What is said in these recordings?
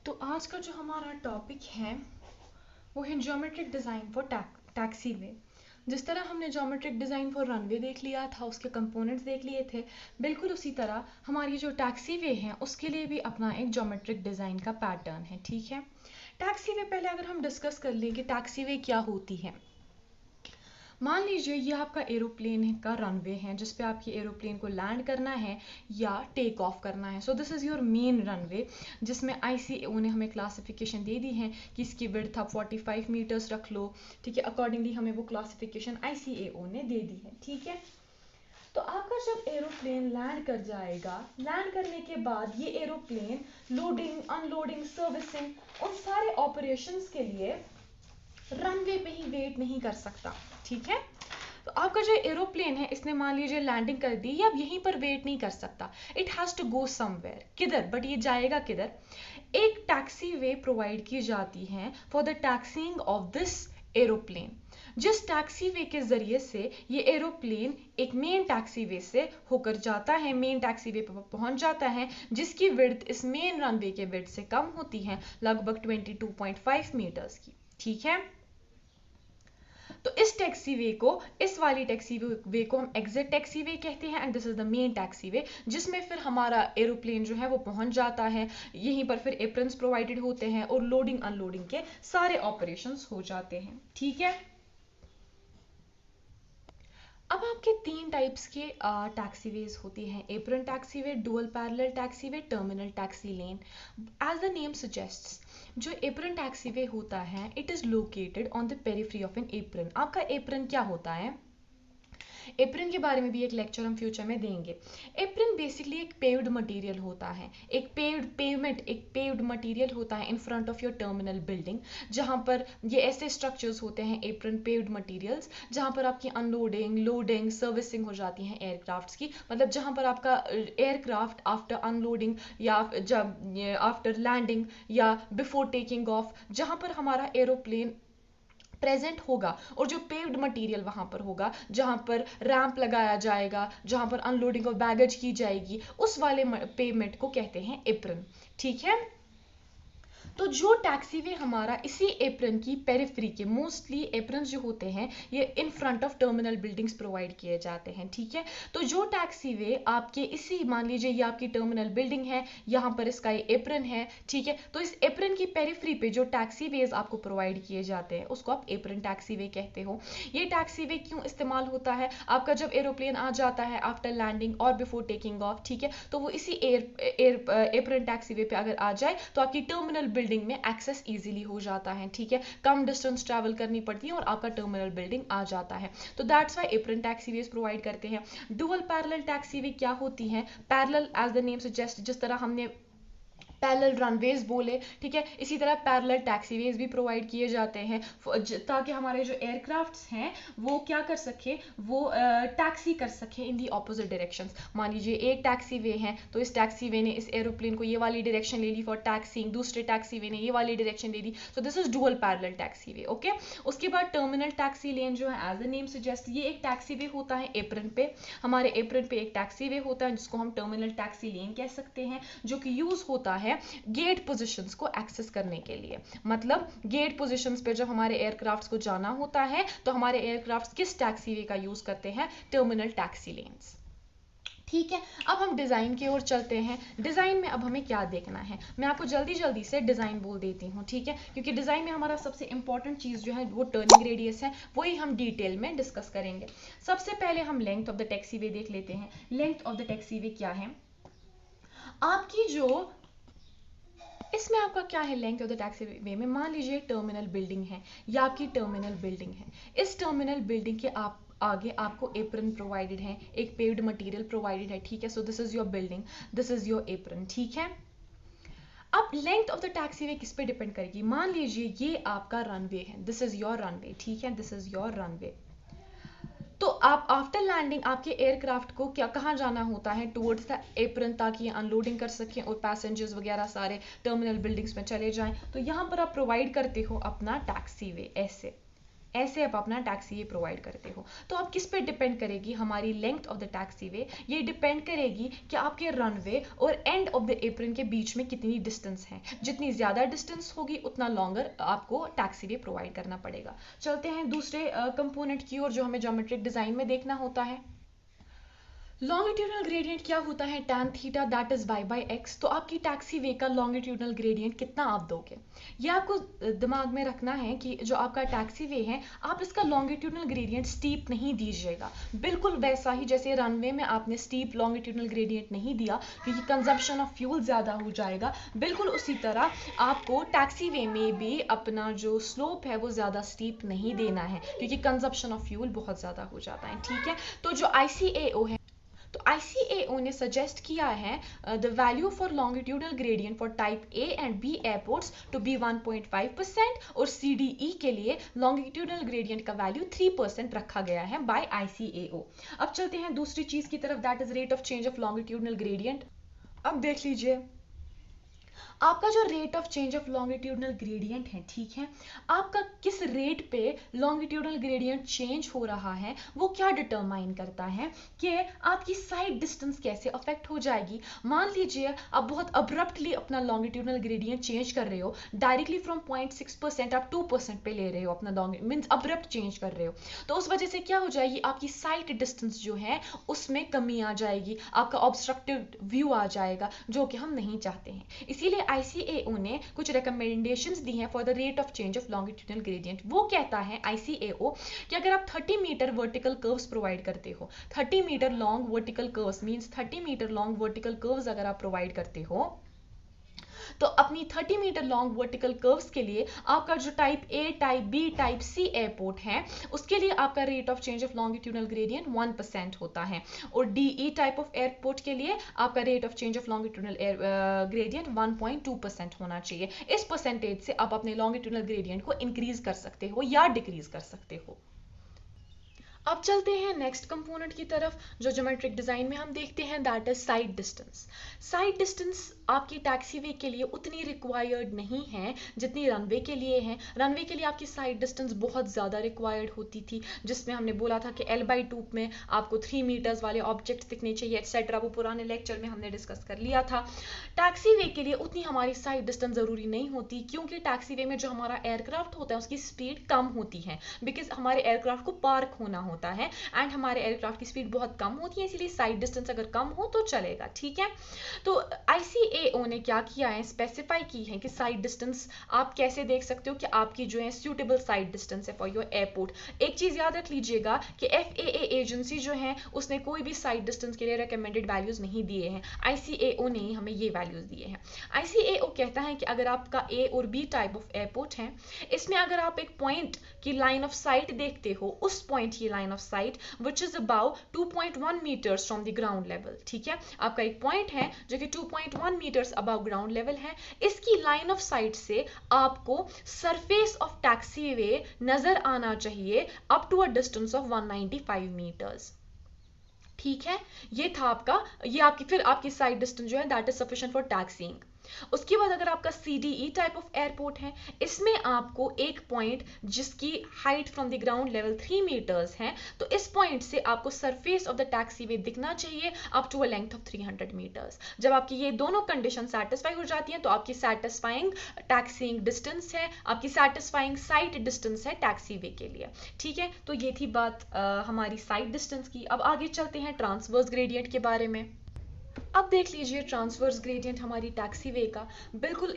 तो आज का जो हमारा टॉपिक है वो है ज्योमेट्रिक डिज़ाइन फॉर टैक्सीवे। जिस तरह हमने ज्योमेट्रिक डिज़ाइन फॉर रनवे देख लिया था, उसके कंपोनेंट्स देख लिए थे, बिल्कुल उसी तरह हमारी जो टैक्सीवे हैं उसके लिए भी अपना एक ज्योमेट्रिक डिज़ाइन का पैटर्न है। ठीक है, टैक्सीवे पहले अगर हम डिस्कस कर लें कि टैक्सीवे क्या होती है। मान लीजिए ये आपका एरोप्लेन का रनवे है जिस पे आपकी एरोप्लेन को लैंड करना है या टेक ऑफ करना है। So this is your main runway, जिसमें आईसीएओ ने हमें क्लासिफिकेशन दे दी है कि इसकी विड्थ आप 45 मीटर्स रख लो। ठीक है, अकॉर्डिंगली हमें वो क्लासिफिकेशन आईसीएओ ने दे दी है। ठीक है, तो आपका जब एरोप्लेन लैंड कर जाएगा, लैंड करने के बाद ये एरोप्लेन लोडिंग, अनलोडिंग, सर्विसिंग, उन सारे ऑपरेशंस के लिए रनवे पे ही वेट नहीं कर सकता। ठीक है, तो आपका जो एरोप्लेन है इसने मान लीजिए लैंडिंग कर दी, अब यहीं पर वेट नहीं कर सकता, it has to go somewhere. किधर? बट ये जाएगा किधर? एक टैक्सी वे प्रोवाइड की जाती है for the taxiing of this aeroplane, जिस टैक्सी वे के जरिए से ये एरोप्लेन एक मेन टैक्सी वे से होकर जाता है, मेन टैक्सी वे पर पहुंच जाता है, जिसकी विड्थ इस मेन रनवे के विड्थ से कम होती है, लगभग 22.5 मीटर्स की। ठीक है, तो इस टैक्सी वे को, इस वाली टैक्सी वे को हम एग्जिट टैक्सी वे कहते हैं, and this is the main taxiway, जिसमें फिर हमारा एरोप्लेन जो है वो पहुंच जाता है। यहीं पर फिर एप्रन्स प्रोवाइडेड होते हैं और लोडिंग अनलोडिंग के सारे ऑपरेशंस हो जाते हैं। ठीक है, अब आपके तीन टाइप्स के टैक्सीवेज होती हैं: apron taxiway, dual parallel taxiway, terminal taxi lane. As the name suggests, जो एप्रन टैक्सीवे होता है it is located on the periphery of an apron. आपका एप्रन क्या होता है? एप्रन के बारे में भी एक लेक्चर हम फ्यूचर में देंगे। एप्रन बेसिकली एक पेव्ड मटेरियल होता है, एक पेव्ड मटेरियल होता है in front of your terminal building, जहां पर ये ऐसे स्ट्रक्चर्स होते हैं, एप्रन पेव्ड मटेरियल्स, जहां पर आपकी अनलोडिंग, लोडिंग, सर्विसिंग हो जाती है एयरक्राफ्ट्स की। मतलब जहां पर आपका एयरक्राफ्ट आफ्टर अनलोडिंग या जब आफ्टर लैंडिंग या बिफोर टेकिंग ऑफ, जहां पर हमारा एरोप्लेन प्रेजेंट होगा और जो पेव्ड मटेरियल वहां पर होगा, जहां पर रैंप लगाया जाएगा, जहां पर अनलोडिंग ऑफ बैगेज की जाएगी, उस वाले पेमेंट को कहते हैं एप्रन। ठीक है, तो जो टैक्सीवे हमारा इसी एप्रन की पेरिफेरी के, मोस्टली एप्रन जो होते हैं ये in front of terminal buildings provide किए जाते हैं। ठीक है, तो जो टैक्सीवे आपके इसी, मान लीजिए ये आपकी टर्मिनल बिल्डिंग है, यहाँ पर इसका ये एप्रन है। ठीक है, तो इस एप्रन की पेरिफेरी पे जो टैक्सीवेज आपको प्रोवाइड किए जाते हैं उसको आप एप्रन टैक्सीवे कहते हो। ये टैक्सीवे क्यों इस्तेमाल होता है? आपका जब एरोप्लेन आ जाता है आफ्टर लैंडिंग और बिफोर टेकिंग ऑफ, ठीक है, तो वो इसी एप्रन टैक्सीवे पे अगर आ जाए तो आपकी टर्मिनल बिल्डिंग में एक्सेस इजीली हो जाता है। ठीक है, कम डिस्टेंस ट्रैवल करनी पड़ती है और आपका टर्मिनल बिल्डिंग आ जाता है। तो that's why apron taxiways provide करते हैं। डुअल पैरेलल टैक्सीवे क्या होती हैं? Parallel as the name suggest, जिस तरह हमने पैरेलल रनवेज बोले, ठीक है, इसी तरह पैरेलल टैक्सीवेज भी प्रोवाइड किए जाते हैं ताकि हमारे जो एयरक्राफ्ट्स हैं वो क्या कर सके, वो टैक्सी कर सके इन दी ऑपोजिट डायरेक्शंस। मान लीजिए एक टैक्सीवे है तो इस टैक्सीवे ने इस एरोप्लेन को ये वाली डायरेक्शन ले ली फॉर टैक्सीइंग, दूसरे टैक्सीवे ने ये वाली डायरेक्शन ले ली, so this is dual parallel taxiway. Okay, उसके बाद टर्मिनल टैक्सी लेन जो है, एज द नेम सजेस्ट, ये एक टैक्सीवे होता है एप्रन पे। हमारे एप्रन पे एक टैक्सीवे होता है जिसको हम टर्मिनल टैक्सी लेन कह सकते हैं, जो कि यूज होता है गेट पोजीशंस को एक्सेस करने के लिए। मतलब गेट पोजीशंस पे जब हमारे एयरक्राफ्ट्स को जाना होता है तो हमारे एयरक्राफ्ट्स किस टैक्सीवे का यूज करते हैं? Terminal taxi lens. ठीक है, अब हम डिज़ाइन की ओर चलते हैं। डिज़ाइन में अब हमें क्या देखना है, मैं आपको जल्दी जल्दी से डिज़ाइन बोल देती हूँ। ठीक है, क्योंकि डिज़ाइन में हमारा सबसे इंपॉर्टेंट चीज़ जो है वो टर्निंग रेडियस है, वही हम डिटेल में डिस्कस करेंगे। सबसे पहले हम लेंथ ऑफ द टैक्सीवे देख लेते हैं। लेंथ ऑफ द टैक्सीवे क्या है? आपकी जो, इसमें आपका क्या है लेंथ ऑफ द टैक्सीवे में? मान लीजिए टर्मिनल बिल्डिंग है या आपकी टर्मिनल बिल्डिंग है, इस टर्मिनल बिल्डिंग के आप आगे आपको एप्रन प्रोवाइडेड है, एक पेव्ड मटेरियल प्रोवाइडेड है। ठीक है, सो this is your building, this is your apron. ठीक है, अब लेंथ ऑफ द टैक्सीवे किस पे डिपेंड करेगी? मान लीजिए ये आपका रनवे है, दिस इज योर रनवे। ठीक है, दिस इज योर रनवे। तो आप आफ्टर लैंडिंग आपके एयरक्राफ्ट को क्या, कहाँ जाना होता है? टुवर्ड्स द एप्रन, ताकि ये अनलोडिंग कर सकें और पैसेंजर्स वगैरह सारे टर्मिनल बिल्डिंग्स में चले जाएं। तो यहाँ पर आप प्रोवाइड करते हो अपना टैक्सीवे ऐसे। ऐसे आप अपना टैक्सी वे प्रोवाइड करते हो। तो आप किस पे डिपेंड करेगी हमारी length of the taxiway, ये डिपेंड करेगी कि आपके रनवे और एंड ऑफ द एप्रन के बीच में कितनी डिस्टेंस है। जितनी ज़्यादा डिस्टेंस होगी उतना लॉन्गर आपको टैक्सी वे प्रोवाइड करना पड़ेगा। चलते हैं दूसरे कंपोनेंट की ओर जो हमें ज्योमेट्रिक डिज़ाइन में देखना होता है। लॉन्गिट्यूडनल ग्रेडियंट क्या होता है, tan theta that is y/x। तो आपकी टैक्सी वे का लॉन्गिट्यूडनल ग्रेडियंट कितना आप दोगे, ये आपको दिमाग में रखना है कि जो आपका टैक्सी वे है आप इसका लॉन्गिट्यूडनल ग्रेडियंट स्टीप नहीं दीजिएगा, बिल्कुल वैसा ही जैसे रनवे में आपने स्टीप लॉन्गिट्यूडनल ग्रेडियंट नहीं दिया क्योंकि कंजम्पशन ऑफ फ्यूल ज़्यादा हो जाएगा, बिल्कुल उसी तरह आपको टैक्सी वे में भी अपना जो स्लोप है वो ज़्यादा स्टीप नहीं देना है क्योंकि कंजम्पशन ऑफ फ्यूल बहुत ज़्यादा हो जाता है। ठीक है, तो जो ICAO है, तो ICAO ने सजेस्ट किया है the value for longitudinal gradient for type A and B airports to be 1.5% और CDE के लिए लॉन्गिट्यूडनल ग्रेडियंट का वैल्यू 3% रखा गया है बाय ICAO। अब चलते हैं दूसरी चीज की तरफ, that is rate of change of longitudinal gradient. अब देख लीजिए आपका जो rate of change of longitudinal gradient है, ठीक है, आपका किस रेट पे लॉन्गिट्यूडनल ग्रेडियंट चेंज हो रहा है वो क्या डिटरमाइन करता है कि आपकी साइड डिस्टेंस कैसे अफेक्ट हो जाएगी। मान लीजिए आप बहुत अब्रप्टली अपना लॉन्गिट्यूडनल ग्रेडियंट चेंज कर रहे हो, डायरेक्टली फ्रॉम 0.6% आप 2% पे ले रहे हो अपना मीन्स अब्रप्ट चेंज कर रहे हो, तो उस वजह से क्या हो जाएगी, आपकी साइड डिस्टेंस जो है उसमें कमी आ जाएगी, आपका ऑब्स्ट्रक्टिव व्यू आ जाएगा जो कि हम नहीं चाहते हैं। इसीलिए ICAO ने कुछ रिकमेंडेशंस दी हैं for the rate of change of longitudinal gradient. वो कहता है ICAO कि अगर आप 30 मीटर वर्टिकल कर्व्स प्रोवाइड करते हो, 30 metre long vertical curves means 30 metre long vertical curves अगर आप प्रोवाइड करते हो, तो अपनी 30 मीटर लॉन्ग वर्टिकल कर्व्स के लिए आपका जो type A, type B, type C airport है उसके लिए आपका rate of change of longitudinal gradient 1% होता है, और DE टाइप ऑफ एयरपोर्ट के लिए आपका rate of change of longitudinal gradient 1.2% होना चाहिए। इस परसेंटेज से आप अपने लॉन्गिट्यूडनल ग्रेडियंट को इंक्रीज कर सकते हो या डिक्रीज कर सकते हो। अब चलते हैं नेक्स्ट कंपोनेंट की तरफ जो ज्योमेट्रिक डिजाइन में हम देखते हैं, that is side distance. Side distance आपकी टैक्सी वे के लिए उतनी रिक्वायर्ड नहीं है जितनी रनवे के लिए है। रनवे के लिए आपकी साइड डिस्टेंस बहुत ज़्यादा रिक्वायर्ड होती थी, जिसमें हमने बोला था कि L/2 में आपको 3 मीटर्स वाले ऑब्जेक्ट्स दिखने चाहिए एक्सेट्रा, वो पुराने लेक्चर में हमने डिस्कस कर लिया था। टैक्सी वे के लिए उतनी हमारी साइड डिस्टेंस ज़रूरी नहीं होती क्योंकि टैक्सी वे में जो हमारा एयरक्राफ्ट होता है उसकी स्पीड कम होती है, बिकॉज हमारे एयरक्राफ्ट को पार्क होना होता है एंड हमारे एयरक्राफ्ट की स्पीड बहुत कम होती है, इसलिए साइड डिस्टेंस अगर कम हो तो चलेगा। ठीक है, तो ICAO ने क्या किया है, स्पेसिफाई की है कि साइड डिस्टेंस आप कैसे देख सकते हो कि आपकी जो है सूटेबल साइड डिस्टेंस है फॉर योर एयरपोर्ट। एक चीज याद रख लीजिएगा कि FAA एजेंसी जो है उसने कोई भी साइड डिस्टेंस के लिए रिकमेंडेड वैल्यूज नहीं दिए हैं, ICAO ने ही हमें ये वैल्यूज दिए हैं। ICAO कहता है कि अगर आपका A और B टाइप ऑफ एयरपोर्ट है, इसमें अगर आप एक पॉइंट की लाइन ऑफ साइट देखते हो, उस पॉइंट की line of site which is about 2.1 meters from the ground level, ठीक है, आपका एक पॉइंट है जो कि 2.1 meters above ground level है, इसकी लाइन ऑफ साइट से आपको सरफेस ऑफ टैक्सी वे नजर आना चाहिए up to a distance of 195 meters। ठीक है, ये था आपका, ये आपकी फिर आपकी साइड डिस्टेंस जो है दैट इज सफिशिएंट फॉर टैक्सीइंग। उसके बाद अगर आपका CDE टाइप ऑफ एयरपोर्ट है, इसमें आपको एक पॉइंट जिसकी height from the ground level 3 metres है, तो इस पॉइंट से आपको surface of the taxiway दिखना चाहिए up to a length of 300 metres. जब आपकी ये दोनों कंडीशन सेटिस्फाई हो जाती हैं तो आपकी सेटिस्फाइंग टैक्सीइंग डिस्टेंस है, आपकी सेटिस्फाइंग साइट डिस्टेंस है टैक्सी वे के लिए। ठीक है, तो ये थी बात हमारी साइड डिस्टेंस की। अब आगे चलते हैं ट्रांसवर्स ग्रेडियंट के बारे में। अब देख लीजिए ट्रांसवर्स ग्रेडियंट हमारी टैक्सी वे का बिल्कुल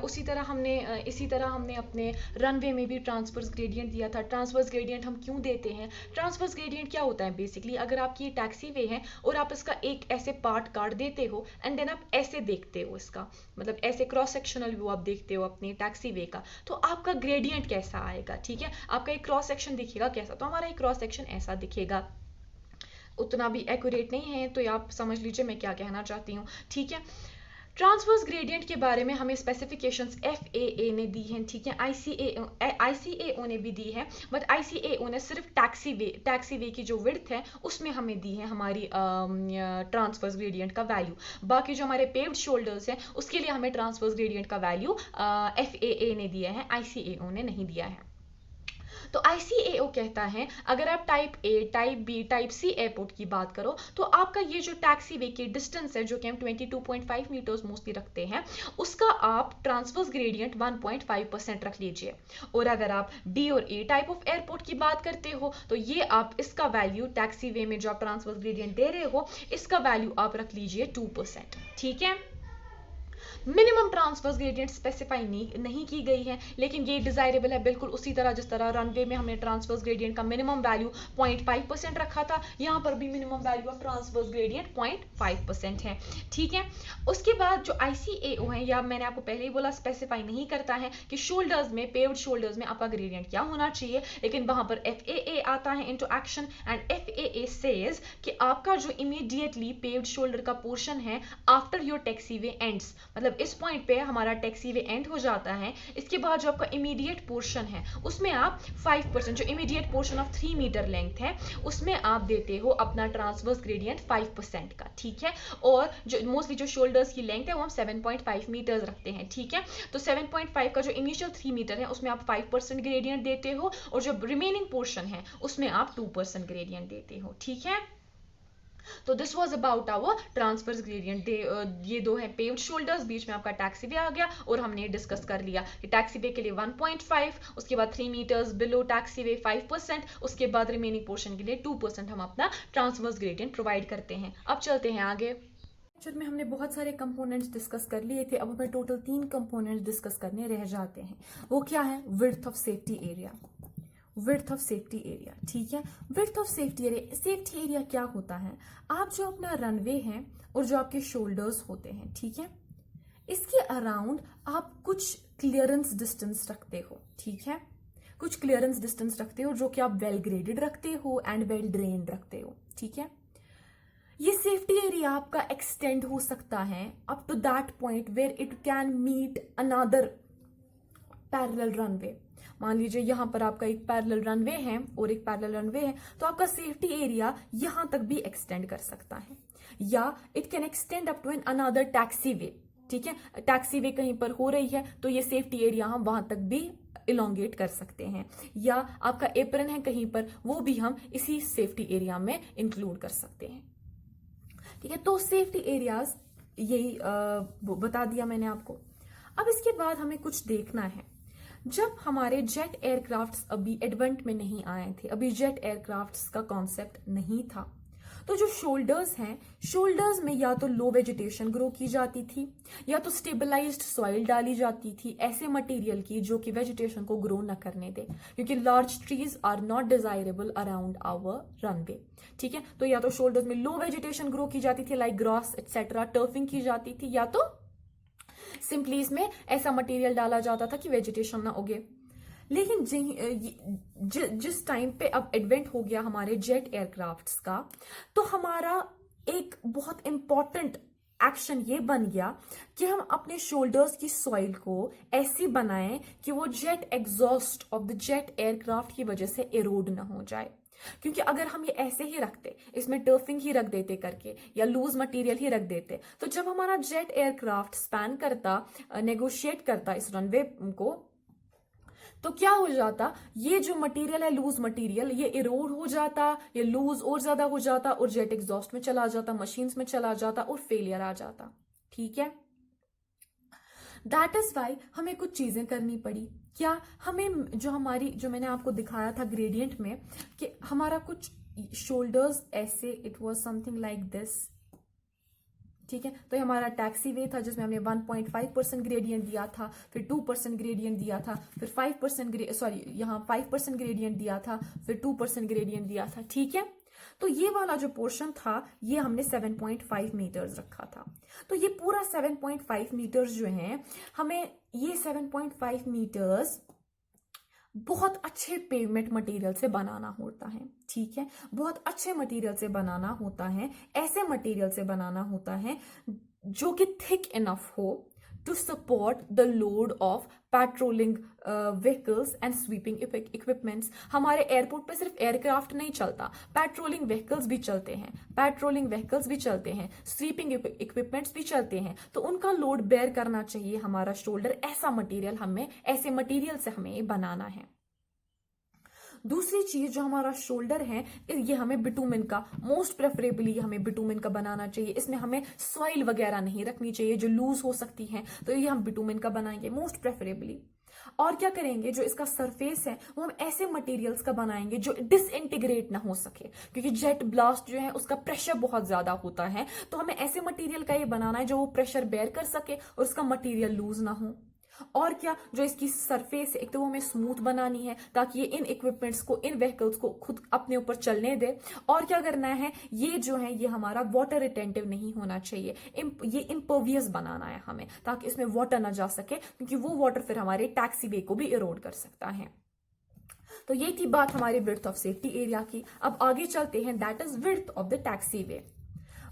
इसी तरह हमने अपने रनवे में भी ट्रांसवर्स ग्रेडियंट दिया था। ट्रांसवर्स ग्रेडियंट हम क्यों देते हैं, ट्रांसवर्स ग्रेडियंट क्या होता है बेसिकली, अगर आपकी ये टैक्सी वे है और आप इसका एक ऐसे पार्ट काट देते हो एंड देन आप ऐसे देखते हो, इसका मतलब ऐसे क्रॉस सेक्शनल व्यू आप देखते हो अपनी टैक्सी वे का, तो आपका ग्रेडियंट कैसा आएगा। ठीक है, आपका एक क्रॉस सेक्शन दिखेगा कैसा, तो हमारा एक क्रॉस सेक्शन ऐसा दिखेगा, उतना भी एक्यूरेट नहीं है, तो आप समझ लीजिए मैं क्या कहना चाहती हूँ। ठीक है, ट्रांसवर्स ग्रेडियंट के बारे में हमें स्पेसिफिकेशंस FAA ने दी हैं, ठीक है, ICAO ने भी दी है, बट ICAO ने सिर्फ टैक्सी वे की जो विड्थ है उसमें हमें दी है हमारी ट्रांसवर्स ग्रेडियंट का वैल्यू। बाकी जो हमारे पेव्ड शोल्डर्स हैं उसके लिए हमें ट्रांसवर्स ग्रेडियंट का वैल्यू FAA ने दिया है, ICAO ने नहीं दिया है। तो ICAO कहता है अगर आप type A, type B, type C airport की बात करो तो आपका ये जो टैक्सी वे की डिस्टेंस है जो कि हम 22.5 मीटर्स मोस्टली रखते हैं, उसका आप ट्रांसवर्स ग्रेडियंट 1.5% रख लीजिए। और अगर आप डी और ए टाइप ऑफ एयरपोर्ट की बात करते हो तो ये आप इसका वैल्यू टैक्सी वे में जो आप ट्रांसवर्स ग्रेडियंट दे रहे हो इसका वैल्यू आप रख लीजिए 2%। ठीक है, मिनिमम ट्रांसफर्स ग्रेडियंट स्पेसिफाई नहीं की गई है, लेकिन ये डिजायरेबल है बिल्कुल उसी तरह जिस तरह रनवे में हमने ट्रांसफर्स ग्रेडियंट का मिनिमम वैल्यू 0.5% रखा था, यहाँ पर भी minimum value of transverse gradient 0.5% है। ठीक है, उसके बाद जो ICAO है, या मैंने आपको पहले ही बोला स्पेसिफाई नहीं करता है कि शोल्डर्स में, पेव्ड शोल्डर्स में आपका ग्रेडियंट क्या होना चाहिए, लेकिन वहां पर FAA आता है into action and FAA says कि आपका जो इमीडिएटली पेव्ड शोल्डर का पोर्शन है आफ्टर योर टैक्सीवे एंड्स, मतलब इस पॉइंट पे हमारा टैक्सीवे एंड हो जाता है, इसके बाद जो आपका इमीडिएट पोर्शन है उसमें आप 5%, जो immediate portion of 3 metre length है उसमें आप देते हो अपना ट्रांसवर्स ग्रेडियंट 5% का। ठीक है, और जो मोस्टली जो शोल्डर्स की लेंथ है वो हम 7.5 मीटर्स रखते हैं। ठीक है, तो 7.5 का जो इनिशियल 3 मीटर है उसमें आप 5% ग्रेडियंट देते हो और जो रिमेनिंग पोर्शन है उसमें आप 2% ग्रेडियंट देते हो। ठीक है, तो this was about our transverse gradient. ये दो है पेव्ड शोल्डर्स, बीच में आपका टैक्सीवे आ गया और हमने डिस्कस कर लिया कि टैक्सीवे के लिए 1.5, उसके बाद 3 मीटर्स बिलो टैक्सीवे 5%, उसके बाद रिमेनिंग पोर्शन के लिए 2% हम अपना ट्रांसफर्स ग्रेडियंट प्रोवाइड करते हैं। अब चलते हैं आगे। लेक्चर में हमने बहुत सारे कंपोनेंट्स डिस्कस कर लिए थे, अब हमें टोटल 3 कंपोनेंट्स डिस्कस करने रह जाते हैं। वो क्या है? Width of safety area. Width of safety area, ठीक है। Width of safety area, safety area क्या होता है? आप जो अपना रनवे है और जो आपके शोल्डर्स होते हैं, ठीक है, इसके अराउंड आप कुछ क्लियरेंस डिस्टेंस रखते हो। ठीक है, कुछ क्लियरेंस डिस्टेंस रखते हो जो कि आप वेल ग्रेडेड रखते हो एंड वेल ड्रेन्ड रखते हो। ठीक है, ये सेफ्टी एरिया आपका एक्सटेंड हो सकता है up to that point where it can meet another parallel runway. मान लीजिए यहां पर आपका एक पैरेलल रनवे है और एक पैरेलल रनवे है, तो आपका सेफ्टी एरिया यहां तक भी एक्सटेंड कर सकता है, या it can extend up to an another taxiway. ठीक है, टैक्सी वे कहीं पर हो रही है तो ये सेफ्टी एरिया हम वहां तक भी इलोंगेट कर सकते हैं, या आपका एप्रन है कहीं पर, वो भी हम इसी सेफ्टी एरिया में इंक्लूड कर सकते हैं। ठीक है, तो सेफ्टी एरियाज यही बता दिया मैंने आपको। अब इसके बाद हमें कुछ देखना है। जब हमारे जेट एयरक्राफ्ट्स अभी एडवेंट में नहीं आए थे, अभी जेट एयरक्राफ्ट्स का कॉन्सेप्ट नहीं था, तो जो शोल्डर्स हैं, शोल्डर्स में या तो लो वेजिटेशन ग्रो की जाती थी या तो स्टेबलाइज्ड सॉइल डाली जाती थी, ऐसे मटेरियल की जो कि वेजिटेशन को ग्रो न करने दे, क्योंकि large trees are not desirable around our runway. ठीक है, तो या तो शोल्डर्स में लो वेजिटेशन ग्रो की जाती थी लाइक ग्रास एक्सेट्रा, टर्फिंग की जाती थी, या तो सिंपली इसमें ऐसा मटेरियल डाला जाता था कि वेजिटेशन ना उगे। लेकिन जिस टाइम पे अब एडवेंट हो गया हमारे जेट एयरक्राफ्ट्स का, तो हमारा एक बहुत इंपॉर्टेंट एक्शन ये बन गया कि हम अपने शोल्डर्स की सॉइल को ऐसी बनाएं कि वो jet exhaust of the jet aircraft की वजह से एरोड ना हो जाए। क्योंकि अगर हम ये ऐसे ही रखते, इसमें टर्फिंग ही रख देते करके या लूज मटेरियल ही रख देते, तो जब हमारा जेट एयरक्राफ्ट स्पैन करता, नेगोशिएट करता इस रनवे को, तो क्या हो जाता, ये जो मटेरियल है लूज मटेरियल, ये इरोड हो जाता, ये लूज और ज्यादा हो जाता और जेट एग्जॉस्ट में चला जाता, मशीन्स में चला जाता और फेलियर आ जाता। ठीक है, दैट इज वाई हमें कुछ चीजें करनी पड़ी। क्या? हमें जो मैंने आपको दिखाया था ग्रेडियंट में कि हमारा कुछ शोल्डर्स ऐसे, it was something like this. ठीक है, तो ये हमारा टैक्सी वे था जिसमें हमने 1.5% ग्रेडियंट दिया था, फिर 2% ग्रेडियंट दिया था, फिर 5% ग्रेडियंट दिया था, फिर 2% ग्रेडियंट दिया था। ठीक है, तो ये वाला जो पोर्शन था ये हमने 7.5 मीटर्स रखा था। तो ये पूरा 7.5 मीटर्स जो है, हमें ये 7.5 मीटर्स बहुत अच्छे पेवमेंट मटेरियल से बनाना होता है। ठीक है, बहुत अच्छे मटेरियल से बनाना होता है, ऐसे मटेरियल से बनाना होता है जो कि थिक इनफ हो to support the load of patrolling vehicles and sweeping equipments। हमारे एयरपोर्ट पे सिर्फ एयरक्राफ्ट नहीं चलता, पेट्रोलिंग व्हीकल्स भी चलते हैं, स्वीपिंग इक्विपमेंट्स भी चलते हैं, तो उनका लोड बेयर करना चाहिए हमारा शोल्डर। ऐसा मटेरियल हमें, ऐसे मटेरियल से हमें बनाना है। दूसरी चीज जो हमारा शोल्डर है, ये हमें बिटुमिन का, मोस्ट प्रेफरेबली हमें बिटुमिन का बनाना चाहिए। इसमें हमें सॉइल वगैरह नहीं रखनी चाहिए जो लूज हो सकती है, तो ये हम बिटुमिन का बनाएंगे मोस्ट प्रेफरेबली। और क्या करेंगे, जो इसका सरफेस है वो हम ऐसे मटेरियल्स का बनाएंगे जो डिसइंटीग्रेट ना हो सके, क्योंकि जेट ब्लास्ट जो है उसका प्रेशर बहुत ज्यादा होता है, तो हमें ऐसे मटेरियल का ये बनाना है जो वो प्रेशर बेयर कर सके और उसका मटेरियल लूज ना हो। और क्या, जो इसकी सरफेस है एक तो वो हमें स्मूथ बनानी है ताकि ये इन इक्विपमेंट्स को, इन व्हीकल्स को खुद अपने ऊपर चलने दे। और क्या करना है, ये जो है ये हमारा वाटर रिटेंटिव नहीं होना चाहिए, ये इम्पर्वियस बनाना है हमें, ताकि इसमें वाटर ना जा सके, क्योंकि वो वाटर फिर हमारे टैक्सी वे को भी इरोड कर सकता है। तो ये थी बात हमारे विड्थ ऑफ सेफ्टी एरिया की। अब आगे चलते हैं, that is width of the taxiway.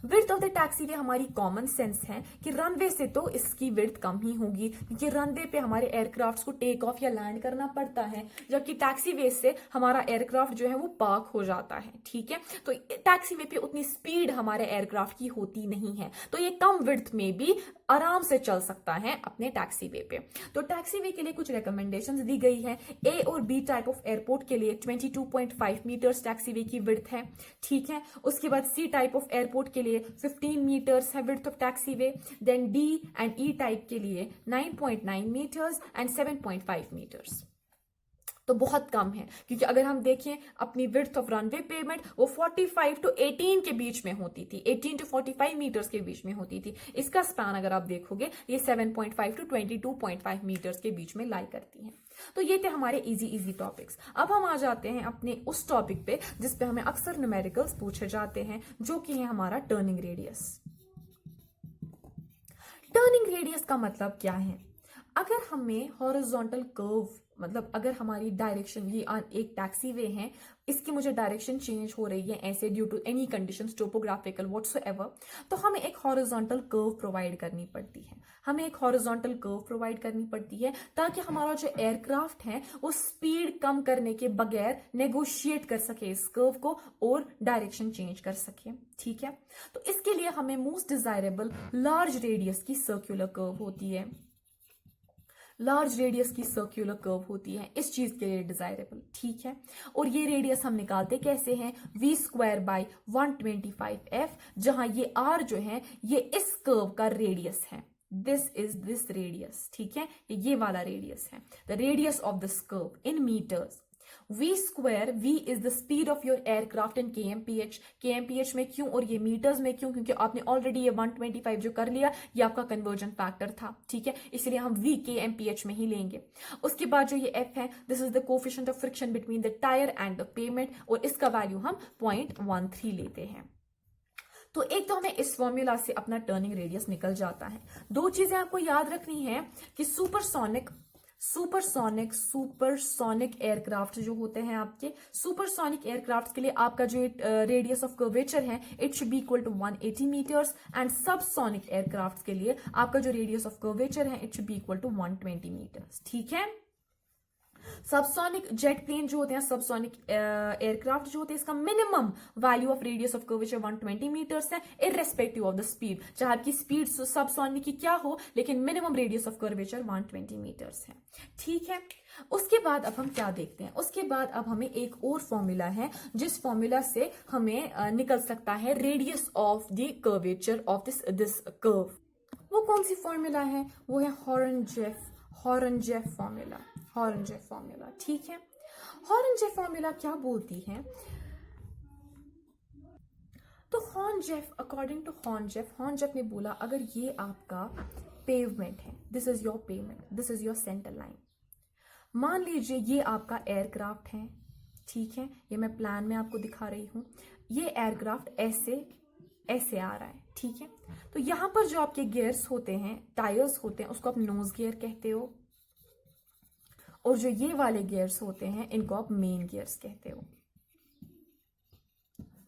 Width of the taxiway हमारी कॉमन सेंस है कि रनवे से तो इसकी विड्थ कम ही होगी, क्योंकि रनवे पे हमारे एयरक्राफ्ट को टेक ऑफ या लैंड करना पड़ता है, जबकि टैक्सी वे से हमारा एयरक्राफ्ट जो है वो पार्क हो जाता है। ठीक है, तो टैक्सी वे पे उतनी स्पीड हमारे एयरक्राफ्ट की होती नहीं है, तो ये कम विड्थ में भी आराम से चल सकता है अपने टैक्सी वे पे। तो टैक्सी वे के लिए कुछ रिकमेंडेशंस दी गई है। ए और बी टाइप ऑफ एयरपोर्ट के लिए 22.5 मीटर्स टैक्सी वे की विड्थ है। ठीक है, उसके बाद सी टाइप ऑफ एयरपोर्ट के लिए 15 मीटर्स है width of taxiway. Then D and E type के लिए 9.9 मीटर्स एंड 7.5 मीटर्स। तो बहुत कम है, क्योंकि अगर हम देखें अपनी विड्थ ऑफ रनवे पेमेंट वो 45 to 18 के बीच में होती थी, 18 to 45 मीटर्स के बीच में होती थी। इसका स्पैन अगर आप देखोगे ये 7.5 to 22.5 मीटर्स के बीच में लाई करती है। तो ये थे हमारे इजी टॉपिक्स। अब हम आ जाते हैं अपने उस टॉपिक पे जिसपे हमें अक्सर न्यूमेरिकल्स पूछे जाते हैं, जो कि है हमारा टर्निंग रेडियस। टर्निंग रेडियस का मतलब क्या है? अगर हमें हॉरिजॉन्टल कर्व, मतलब अगर हमारी डायरेक्शन, ये एक टैक्सी वे है, इसकी मुझे डायरेक्शन चेंज हो रही है ऐसे due to any conditions topographical whatsoever, तो हमें एक हॉरिजॉन्टल कर्व प्रोवाइड करनी पड़ती है। हमें एक हॉरिजॉन्टल कर्व प्रोवाइड करनी पड़ती है ताकि हमारा जो एयरक्राफ्ट है वो स्पीड कम करने के बगैर नेगोशिएट कर सके इस कर्व को और डायरेक्शन चेंज कर सके। ठीक है, तो इसके लिए हमें मोस्ट डिजायरेबल लार्ज रेडियस की सर्क्यूलर कर्व होती है। लार्ज रेडियस की सर्क्यूलर कर्व होती है इस चीज के लिए डिजायरेबल। ठीक है, और ये रेडियस हम निकालते कैसे हैं? v²/125f, जहां ये r जो है ये इस कर्व का रेडियस है। This is this radius. ठीक है, ये वाला रेडियस है, the radius of this curve in metres. v², v is the speed of your aircraft in kmph। kmph में क्यों और ये मीटर्स में क्यों? क्योंकि आपने ऑलरेडी ये 125 जो कर लिया, ये आपका कन्वर्जन फैक्टर था। ठीक है, इसलिए हम v kmph में ही लेंगे। उसके बाद जो ये f है, this is the coefficient of friction between the tyre and the payment, और इसका वैल्यू हम 0.13 लेते हैं। तो एक तो हमें इस फॉर्मूला से अपना टर्निंग रेडियस निकल जाता है। दो चीजें आपको याद रखनी है कि सुपरसोनिक एयरक्राफ्ट जो होते हैं आपके, सुपरसोनिक एयरक्राफ्ट के लिए आपका जो रेडियस ऑफ कर्वेचर है it should be equal to 180 metres, and subsonic aircraft के लिए आपका जो रेडियस ऑफ कर्वेचर है it should be equal to 120 metres. ठीक है, सबसोनिक जेट प्लेन जो होते हैं, सबसोनिक एयरक्राफ्ट जो होते हैं, इसका minimum value of radius of curvature 120 metres है, इररेस्पेक्टिव ऑफ द स्पीड। चाहे आपकी स्पीड सबसोनिक की क्या हो, लेकिन minimum radius of curvature 120 metres है। ठीक है, उसके बाद अब हम क्या देखते हैं? उसके बाद अब हमें एक और फॉर्मूला है जिस फॉर्मूला से हमें निकल सकता है radius of the curvature of this curve. वो कौन सी फॉर्मूला है? वो है हॉरनजेफ फॉर्मूला। ठीक है, हॉरनजेफ फॉर्मूला क्या बोलती है? तो अकॉर्डिंग टू हॉर्नजेफ ने बोला, अगर ये आपका पेवमेंट है, this is your pavement, this is your centre line. मान लीजिए ये आपका एयरक्राफ्ट है। ठीक है, ये मैं प्लान में आपको दिखा रही हूं। ये एयरक्राफ्ट ऐसे आ रहा है। ठीक है, तो यहां पर जो आपके गियर्स होते हैं, टायर्स होते हैं, उसको आप नोज गियर कहते हो, और जो ये वाले गियर्स होते हैं इनको आप मेन गियर्स कहते हो।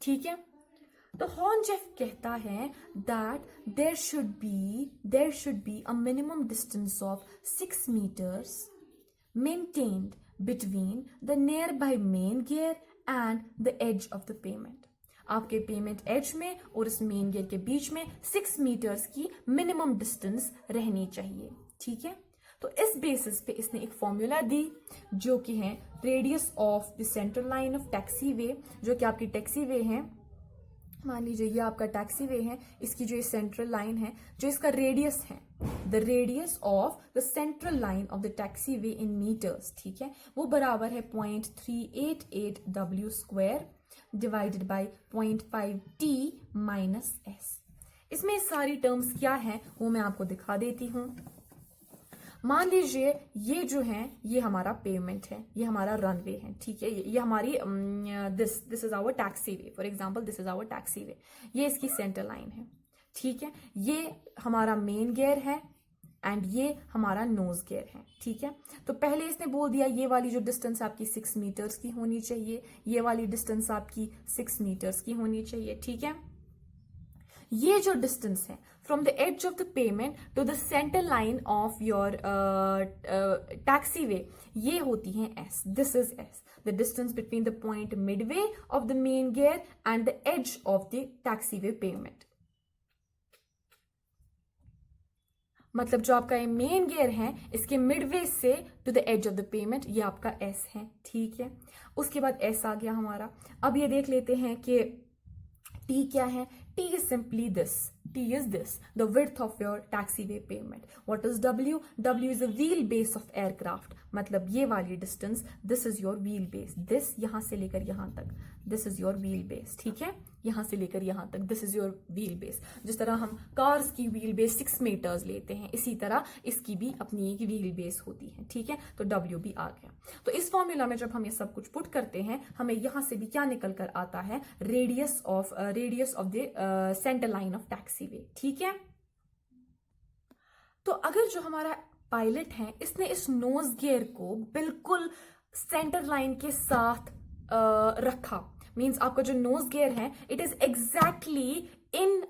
ठीक है, तो हॉर्नजेफ कहता है that there should be a minimum distance of 6 metres maintained between the nearby main gear and the edge of the pavement. आपके पेमेंट एज में और इस मेन गियर के बीच में 6 मीटर्स की मिनिमम डिस्टेंस रहनी चाहिए। ठीक है, तो इस बेसिस पे इसने एक फॉर्मूला दी जो कि है radius of the central line of taxiway, जो कि आपकी टैक्सीवे है। मान लीजिए ये आपका टैक्सीवे है, इसकी जो ये सेंट्रल लाइन है, जो इसका रेडियस है, the radius of the central line of the taxiway in metres, ठीक है, वो बराबर है 0.388 W² divided by 0.5T minus S। इसमें सारी टर्म्स क्या है वो मैं आपको दिखा देती हूं। मान लीजिए ये जो है ये हमारा पेमेंट है, ये हमारा रनवे है, ठीक है, ये हमारी this is our taxiway, for example this is our taxiway, ये इसकी सेंटर लाइन है, ठीक है, ये हमारा मेन गियर है एंड ये हमारा नोज गियर है, ठीक है। तो पहले इसने बोल दिया ये वाली जो डिस्टेंस आपकी 6 मीटर्स की होनी चाहिए, ये वाली डिस्टेंस आपकी 6 मीटर्स की होनी चाहिए, ठीक है। ये जो डिस्टेंस है from the edge of the pavement to the centre line of your taxiway, ये होती है S, this is S, the distance between the point midway of the main gear and the edge of the taxiway pavement. मतलब जो आपका ये main gear है इसके midway से to the edge of the pavement, ये आपका S है, ठीक है। उसके बाद S आ गया हमारा। अब ये देख लेते हैं कि T क्या है। T is simply this. T is this, the width of your taxiway payment. What is W? W is the wheelbase of aircraft. मतलब ये वाली distance, this is your wheelbase. This यहाँ से लेकर यहाँ तक, this is your wheelbase, ठीक है, यहाँ से लेकर यहाँ तक, this is your wheelbase. जिस तरह हम cars की wheelbase 6 meters लेते हैं, इसी तरह इसकी भी अपनी एक wheelbase होती है, ठीक है। तो W भी आ गया। तो इस फॉर्मूला में जब हम ये सब कुछ पुट करते हैं, हमें यहाँ से भी क्या निकल कर आता है, radius of the centre line of taxiway, ठीक है। तो अगर जो हमारा पायलट है इसने इस नोज गियर को बिल्कुल सेंटर लाइन के साथ रखा, मींस आपका जो नोज गियर है it is exactly in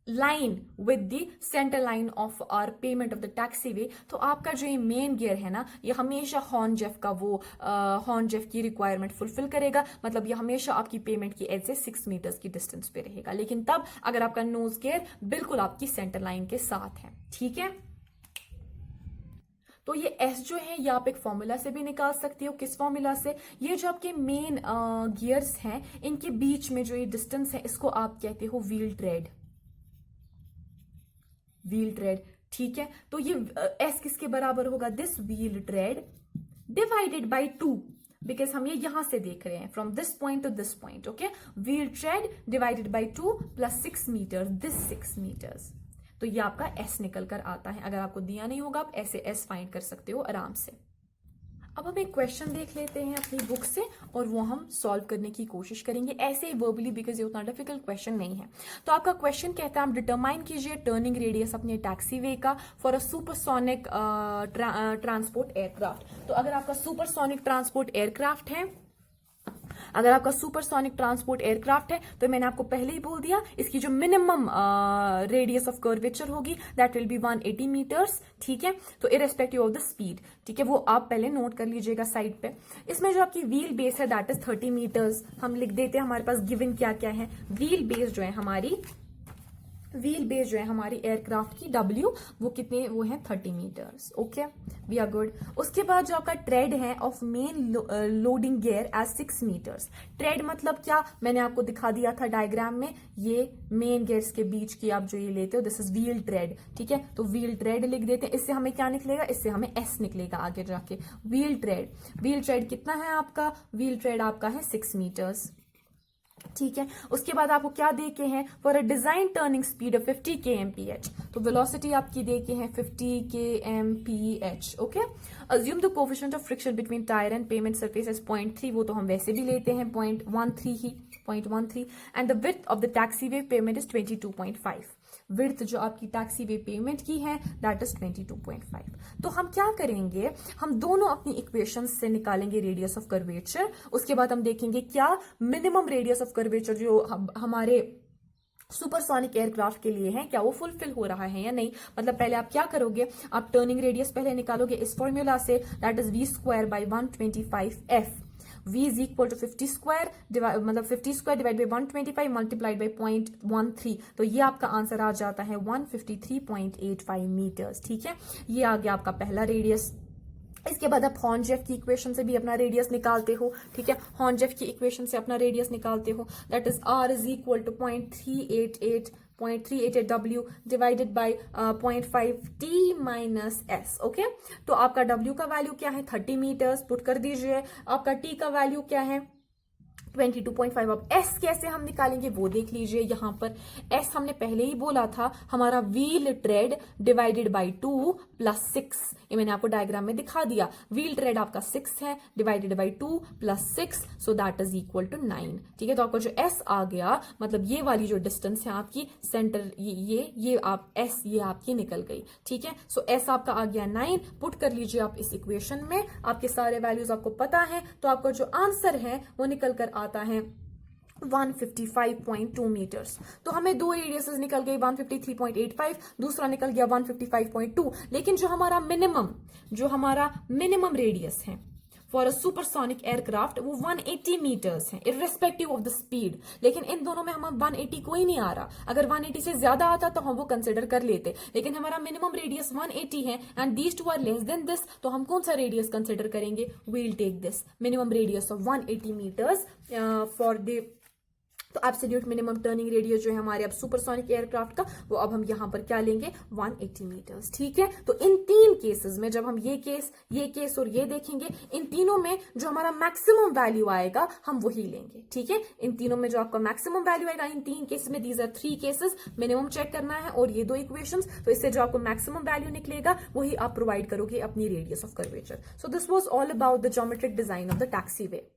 line with the centre line of our pavement of the taxiway, तो आपका जो ये मेन गियर है ना, ये हमेशा हॉर्न जेफ का वो हॉर्न जेफ की रिक्वायरमेंट फुलफिल करेगा। मतलब ये हमेशा आपकी पेमेंट की एज से 6 मीटर्स की डिस्टेंस पे रहेगा, लेकिन तब अगर आपका नोज गियर बिल्कुल आपकी सेंटर लाइन के साथ है, ठीक है। तो ये S जो है ये आप एक फॉर्मूला से भी निकाल सकते हो। किस फॉर्मूला से? ये जो आपके मेन गियर्स हैं इनके बीच में जो ये डिस्टेंस है इसको आप कहते हो व्हील ट्रेड, व्हील ट्रेड, ठीक है। तो ये S किसके बराबर होगा? This wheel tread divided by 2, because हम ये यहां से देख रहे हैं from this point to this point, okay. Wheel tread divided by 2 plus 6 metres, this 6 metres. तो ये आपका S निकल कर आता है। अगर आपको दिया नहीं होगा आप ऐसे S फाइंड कर सकते हो आराम से। अब हम एक क्वेश्चन देख लेते हैं अपनी बुक से और वो हम सॉल्व करने की कोशिश करेंगे ऐसे ही वर्बली, बिकॉज ये उतना डिफिकल्ट क्वेश्चन नहीं है। तो आपका क्वेश्चन कहता है आप डिटरमाइन कीजिए टर्निंग रेडियस अपने टैक्सीवे का for a supersonic transport aircraft. तो अगर आपका सुपरसोनिक ट्रांसपोर्ट एयरक्राफ्ट है, अगर आपका सुपरसोनिक ट्रांसपोर्ट एयरक्राफ्ट है तो मैंने आपको पहले ही बोल दिया इसकी जो मिनिमम रेडियस ऑफ कर्वेचर होगी दैट विल बी 180 मीटर्स, ठीक है। तो इरेस्पेक्टिव ऑफ द स्पीड, ठीक है, वो आप पहले नोट कर लीजिएगा साइड पे। इसमें जो आपकी व्हील बेस है दैट इज 30 मीटर्स। हम लिख देते हैं हमारे पास गिवन क्या क्या है। व्हील बेस जो है हमारी, व्हील बेस जो है हमारी एयरक्राफ्ट की W वो कितने, वो है 30 metres, okay, we are good. उसके बाद जो आपका ट्रेड है of main loading gear as 6 metres. Tread मतलब क्या, मैंने आपको दिखा दिया था डायग्राम में, ये मेन गियर्स के बीच की आप जो ये लेते हो दिस इज व्हील ट्रेड, ठीक है। तो व्हील ट्रेड लिख देते हैं। इससे हमें क्या निकलेगा, इससे हमें S निकलेगा आगे जाके। व्हील ट्रेड, व्हील ट्रेड कितना है आपका, व्हील ट्रेड आपका है 6 मीटर्स, ठीक है। उसके बाद आपको क्या दे के हैं, for a design turning speed of 50 kmph, तो वेलोसिटी आपकी दे के हैं 50 kmph, okay. Assume the coefficient of friction between tyre and payment surface is 0.3, वो तो हम वैसे भी लेते हैं 0.13 ही, 0.13। And the width of the taxiway payment is 22.5। Width जो आपकी टैक्सीवे पेमेंट की है दैट इज 22.5। तो हम क्या करेंगे, हम दोनों अपनी इक्वेशंस से निकालेंगे रेडियस ऑफ कर्वेचर। उसके बाद हम देखेंगे क्या मिनिमम रेडियस ऑफ कर्वेचर जो हमारे सुपरसोनिक एयरक्राफ्ट के लिए है क्या वो फुलफिल हो रहा है या नहीं। मतलब पहले आप क्या करोगे, आप टर्निंग रेडियस पहले निकालोगे इस फॉर्मूला से that is v² by 125f। v is equal to 50 square मतलब 50 square divide by 125 multiplied by 0.13, तो ये आपका आंसर आ जाता है 153.85 मीटर्स। ठीक है, ये आ गया आपका पहला रेडियस। इसके बाद आप हॉर्नजेफ की इक्वेशन से भी अपना रेडियस निकालते हो। ठीक है, हॉर्नजेफ की इक्वेशन से अपना रेडियस निकालते हो, that is r is equal to 0.388 W divided by 0.5 T minus S। Okay, तो आपका W का वैल्यू क्या है 30 मीटर्स, पुट कर दीजिए। आपका T का वैल्यू क्या है 22.5। अब S कैसे हम निकालेंगे वो देख लीजिए। यहां पर S हमने पहले ही बोला था हमारा wheel tread divided by 2 plus 6, ये मैंने आपको डायग्राम में दिखा दिया। व्हील ट्रेड आपका 6 है divided by 2 plus 6, so that is equal to 9। ठीक है, तो आपका जो S आ गया मतलब ये वाली जो डिस्टेंस है आपकी सेंटर ये आप S ये आपकी निकल गई। ठीक है, सो S आपका आ गया 9, पुट कर लीजिए आप इस इक्वेशन में। आपके सारे वैल्यूज आपको पता है, तो आपका जो आंसर है वो निकल कर आता है 155.2 मीटर्स। तो हमें दो रेडियसेस निकल गई, 153.85, दूसरा निकल गया 155.2। लेकिन जो हमारा मिनिमम रेडियस है फॉर अ सुपरसोनिक एयरक्राफ्ट वो 180 मीटर्स है इररेस्पेक्टिव ऑफ द स्पीड। लेकिन इन दोनों में हम 180 कोई नहीं आ रहा। अगर 180 से ज्यादा आता तो हम वो कंसिडर कर लेते, लेकिन हमारा मिनिमम रेडियस 180 है and these two are less than this, तो हम कौन सा रेडियस कंसिडर करेंगे, we'll take this minimum radius of 180 metres for the, तो एब्सोल्यूट मिनिमम टर्निंग रेडियस जो है हमारे अब सुपरसोनिक एयरक्राफ्ट का, वो अब हम यहां पर क्या लेंगे 180 मीटर्स। ठीक है, तो इन तीन केसेस में जब हम ये केस और ये देखेंगे, इन तीनों में जो हमारा मैक्सिमम वैल्यू आएगा हम वही लेंगे। ठीक है, इन तीनों में जो आपका मैक्सिमम वैल्यू आएगा, इन तीन केसेस में, these are 3 cases, minimum check करना है और ये 2 इक्वेशंस, तो इससे जो आपको मैक्सिमम वैल्यू निकलेगा वही आप प्रोवाइड करोगे अपनी radius of curvature. So this was all about the geometric design of the taxiway.